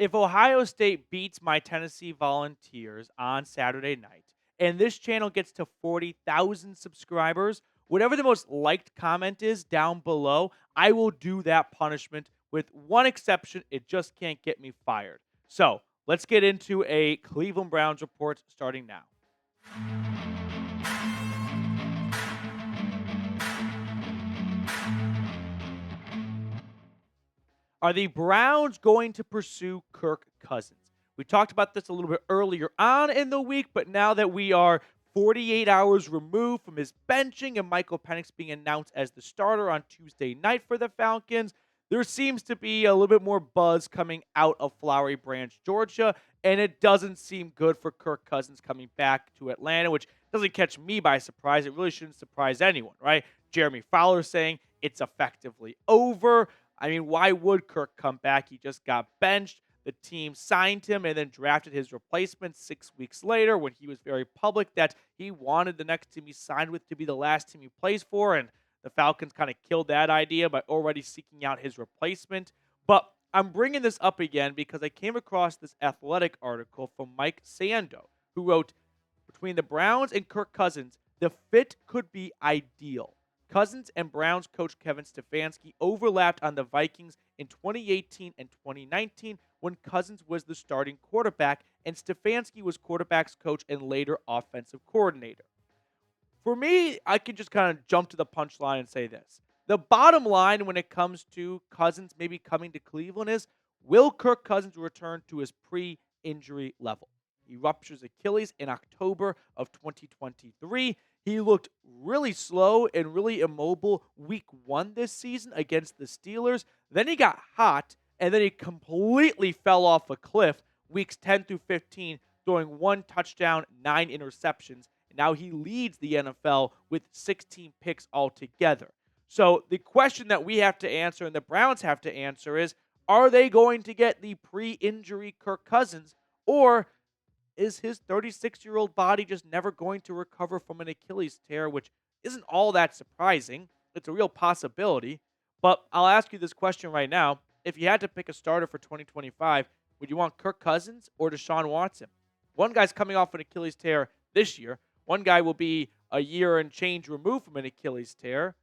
If Ohio State beats my Tennessee Volunteers on Saturday night, and this channel gets to 40,000 subscribers, whatever the most liked comment is down below, I will do that punishment with one exception. It just can't get me fired. So let's get into a Cleveland Browns report starting now. Are the Browns going to pursue Kirk Cousins? We talked about this a little bit earlier on in the week, but now that we are 48 hours removed from his benching and Michael Penix being announced as the starter on Tuesday night for the Falcons, there seems to be a little bit more buzz coming out of Flowery Branch, Georgia, and it doesn't seem good for Kirk Cousins coming back to Atlanta, which doesn't catch me by surprise. It really shouldn't surprise anyone, right? Jeremy Fowler saying it's effectively over. I mean, why would Kirk come back? He just got benched. The team signed him and then drafted his replacement 6 weeks later when he was very public that he wanted the next team he signed with to be the last team he plays for. And the Falcons kind of killed that idea by already seeking out his replacement. But I'm bringing this up again because I came across this Athletic article from Mike Sando, who wrote, between the Browns and Kirk Cousins, the fit could be ideal. Cousins and Browns coach Kevin Stefanski overlapped on the Vikings in 2018 and 2019 when Cousins was the starting quarterback and Stefanski was quarterback's coach and later offensive coordinator. For me, I can just kind of jump to the punchline and say this. The bottom line when it comes to Cousins maybe coming to Cleveland is, will Kirk Cousins return to his pre-injury level? He ruptures Achilles in October of 2023. He looked really slow and really immobile week 1 this season against the Steelers. Then he got hot, and then he completely fell off a cliff weeks 10 through 15, throwing 1 touchdown, 9 interceptions. And now he leads the NFL with 16 picks altogether. So the question that we have to answer and the Browns have to answer is, are they going to get the pre-injury Kirk Cousins, or is his 36-year-old body just never going to recover from an Achilles tear, which isn't all that surprising. It's a real possibility. But I'll ask you this question right now. If you had to pick a starter for 2025, would you want Kirk Cousins or Deshaun Watson? One guy's coming off an Achilles tear this year. One guy will be a year and change removed from an Achilles tear.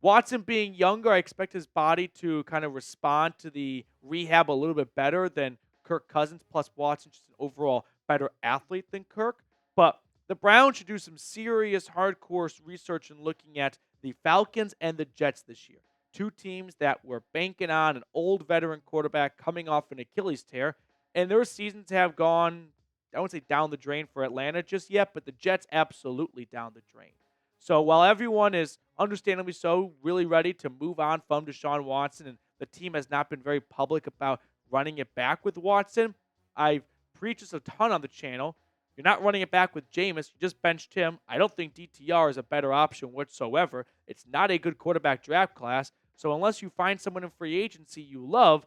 Watson being younger, I expect his body to kind of respond to the rehab a little bit better than Kirk Cousins, plus Watson just an overall better athlete than Kirk. But the Browns should do some serious hardcore research in looking at the Falcons and the Jets this year. Two teams that were banking on an old veteran quarterback coming off an Achilles tear, and their seasons have gone, I won't say down the drain for Atlanta just yet, but the Jets absolutely down the drain. So while everyone is understandably so really ready to move on from Deshaun Watson, and the team has not been very public about running it back with Watson, I've preached this a ton on the channel. You're not running it back with Jameis. You just benched him. I don't think DTR is a better option whatsoever. It's not a good quarterback draft class. So unless you find someone in free agency you love,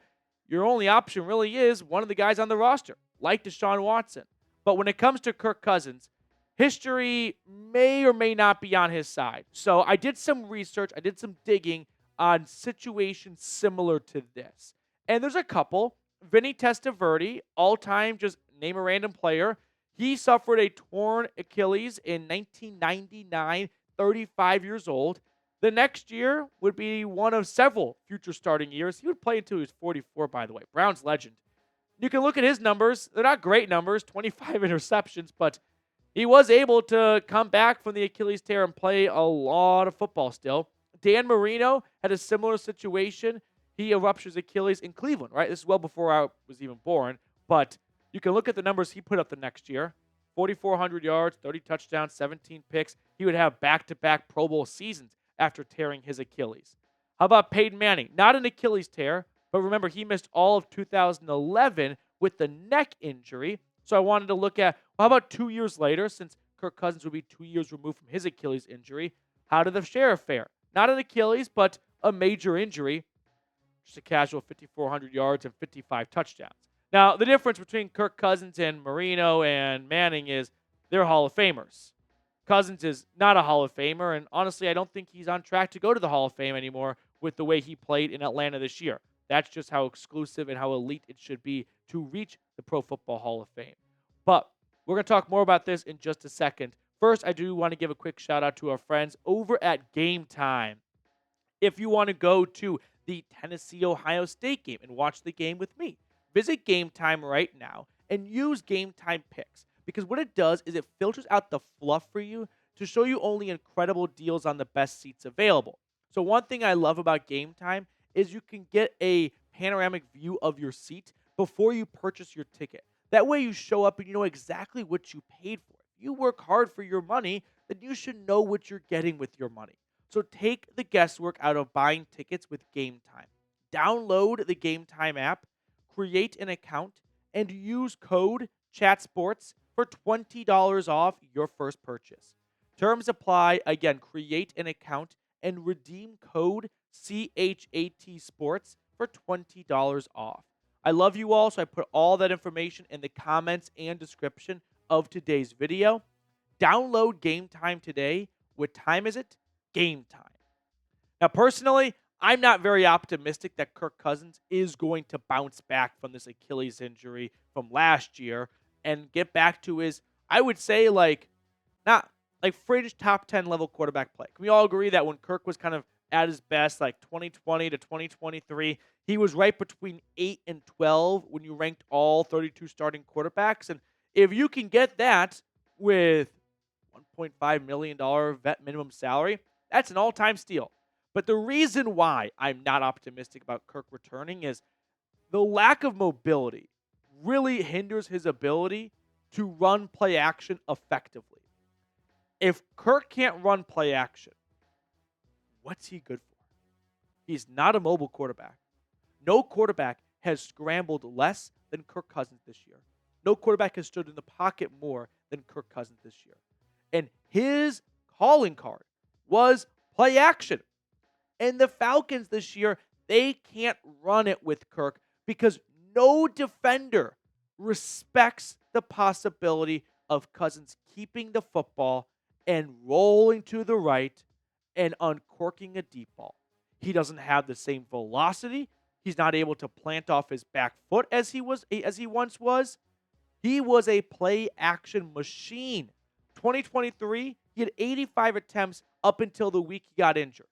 your only option really is one of the guys on the roster, like Deshaun Watson. But when it comes to Kirk Cousins, history may or may not be on his side. So I did some research. I did some digging on situations similar to this. And there's a couple. Vinny Testaverde, all-time, just name a random player. He suffered a torn Achilles in 1999, 35 years old. The next year would be one of several future starting years. He would play until he was 44, by the way. Browns legend. You can look at his numbers. They're not great numbers, 25 interceptions, but he was able to come back from the Achilles tear and play a lot of football still. Dan Marino had a similar situation. He ruptures Achilles in Cleveland, right? This is well before I was even born, but you can look at the numbers he put up the next year. 4,400 yards, 30 touchdowns, 17 picks. He would have back-to-back Pro Bowl seasons after tearing his Achilles. How about Peyton Manning? Not an Achilles tear, but remember, he missed all of 2011 with the neck injury. So I wanted to look at, well, how about 2 years later, since Kirk Cousins would be 2 years removed from his Achilles injury, how did the Sheriff fare? Not an Achilles, but a major injury. Just a casual 5,400 yards and 55 touchdowns. Now, the difference between Kirk Cousins and Marino and Manning is they're Hall of Famers. Cousins is not a Hall of Famer, and honestly, I don't think he's on track to go to the Hall of Fame anymore with the way he played in Atlanta this year. That's just how exclusive and how elite it should be to reach the Pro Football Hall of Fame. But we're going to talk more about this in just a second. First, I do want to give a quick shout out to our friends over at Game Time. If you want to go to the Tennessee-Ohio State game and watch the game with me, visit Game Time right now and use Game Time Picks, because what it does is it filters out the fluff for you to show you only incredible deals on the best seats available. So one thing I love about Game Time is you can get a panoramic view of your seat before you purchase your ticket. That way you show up and you know exactly what you paid for. If you work hard for your money, then you should know what you're getting with your money. So take the guesswork out of buying tickets with Game Time. Download the Game Time app, create an account, and use code CHATSPORTS for $20 off your first purchase. Terms apply. Again, create an account and redeem code CHAT Sports for $20 off. I love you all, so I put all that information in the comments and description of today's video. Download Game Time today. What time is it? Game time. Now, personally, I'm not very optimistic that Kirk Cousins is going to bounce back from this Achilles injury from last year and get back to his, I would say, not like fringe top 10 level quarterback play. Can we all agree that when Kirk was kind of at his best, like 2020 to 2023, he was right between 8 and 12 when you ranked all 32 starting quarterbacks? And if you can get that with $1.5 million vet minimum salary, that's an all-time steal. But the reason why I'm not optimistic about Kirk returning is the lack of mobility really hinders his ability to run play action effectively. If Kirk can't run play action, what's he good for? He's not a mobile quarterback. No quarterback has scrambled less than Kirk Cousins this year. No quarterback has stood in the pocket more than Kirk Cousins this year. And his calling card was play action. And the Falcons this year, they can't run it with Kirk because no defender respects the possibility of Cousins keeping the football and rolling to the right and uncorking a deep ball. He doesn't have the same velocity. He's not able to plant off his back foot as he once was. He was a play action machine. 2023, he had 85 attempts up until the week he got injured.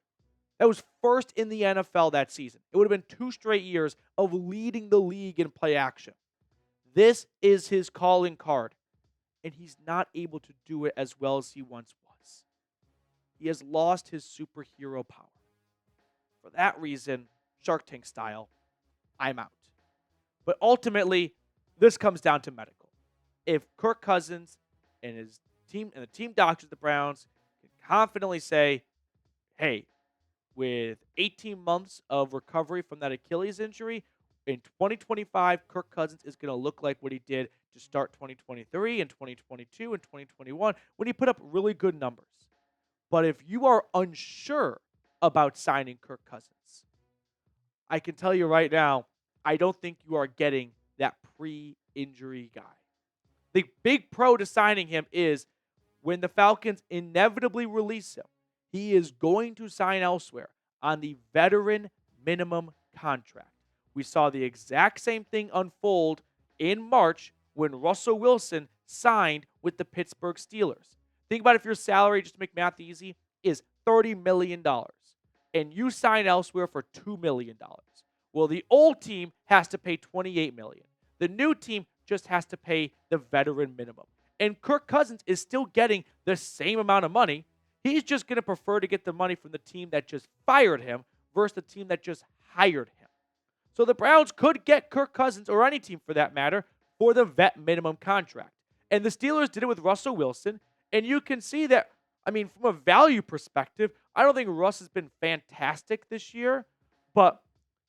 That was first in the NFL that season. It would have been 2 straight years of leading the league in play action. This is his calling card, and he's not able to do it as well as he once was. He has lost his superhero power. For that reason, Shark Tank style, I'm out. But ultimately, this comes down to medical. If Kirk Cousins and his team and the team doctors, the Browns, can confidently say, hey, with 18 months of recovery from that Achilles injury, in 2025, Kirk Cousins is going to look like what he did to start 2023 and 2022 and 2021 when he put up really good numbers. But if you are unsure about signing Kirk Cousins, I can tell you right now, I don't think you are getting that pre-injury guy. The big pro to signing him is when the Falcons inevitably release him, he is going to sign elsewhere on the veteran minimum contract. We saw the exact same thing unfold in March when Russell Wilson signed with the Pittsburgh Steelers. Think about if your salary, just to make math easy, is $30 million and you sign elsewhere for $2 million. Well, the old team has to pay $28 million. The new team just has to pay the veteran minimum. And Kirk Cousins is still getting the same amount of money. He's just going to prefer to get the money from the team that just fired him versus the team that just hired him. So the Browns could get Kirk Cousins, or any team for that matter, for the vet minimum contract. And the Steelers did it with Russell Wilson. And you can see that, from a value perspective, I don't think Russ has been fantastic this year, but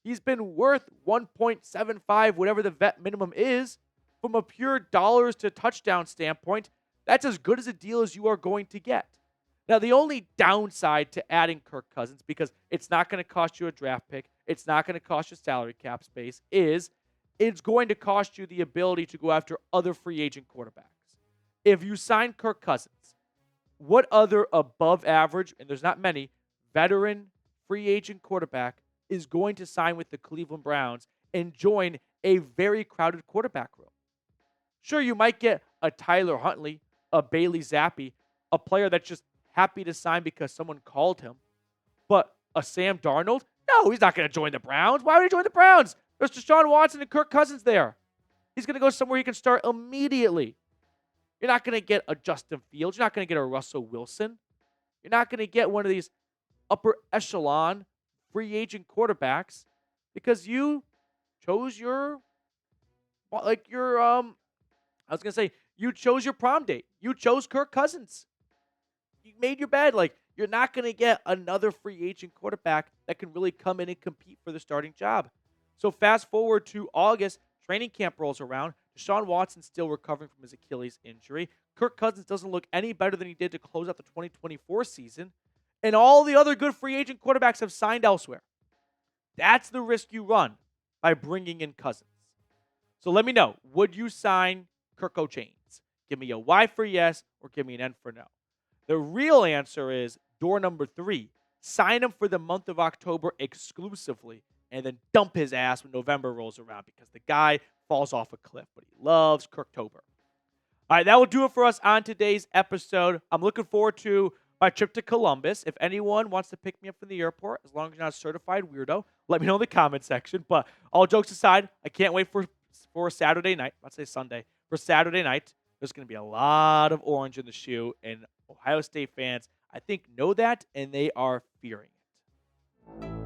he's been worth 1.75, whatever the vet minimum is. From a pure dollars to touchdown standpoint, that's as good as a deal as you are going to get. Now, the only downside to adding Kirk Cousins, because it's not going to cost you a draft pick, it's not going to cost you salary cap space, is it's going to cost you the ability to go after other free agent quarterbacks. If you sign Kirk Cousins, what other above average, and there's not many, veteran free agent quarterback is going to sign with the Cleveland Browns and join a very crowded quarterback room. Sure, you might get a Tyler Huntley, a Bailey Zappi, a player that's just happy to sign because someone called him. But a Sam Darnold? No, he's not going to join the Browns. Why would he join the Browns? There's Deshaun Watson and Kirk Cousins there. He's going to go somewhere he can start immediately. You're not going to get a Justin Fields. You're not going to get a Russell Wilson. You're not going to get one of these upper echelon free agent quarterbacks because you chose you chose your prom date. You chose Kirk Cousins. You made your bed. You're not going to get another free agent quarterback that can really come in and compete for the starting job. So fast forward to August, training camp rolls around. Deshaun Watson still recovering from his Achilles injury. Kirk Cousins doesn't look any better than he did to close out the 2024 season. And all the other good free agent quarterbacks have signed elsewhere. That's the risk you run by bringing in Cousins. So let me know, would you sign Kirko Chains? Give me a Y for yes or give me an N for no. The real answer is door number 3. Sign him for the month of October exclusively and then dump his ass when November rolls around because the guy falls off a cliff, but he loves Kirktober. All right, that will do it for us on today's episode. I'm looking forward to my trip to Columbus. If anyone wants to pick me up from the airport, as long as you're not a certified weirdo, let me know in the comment section. But all jokes aside, I can't wait for Saturday night. Let's say Sunday. For Saturday night, there's going to be a lot of orange in the shoe, and Ohio State fans, I think, know that, and they are fearing it.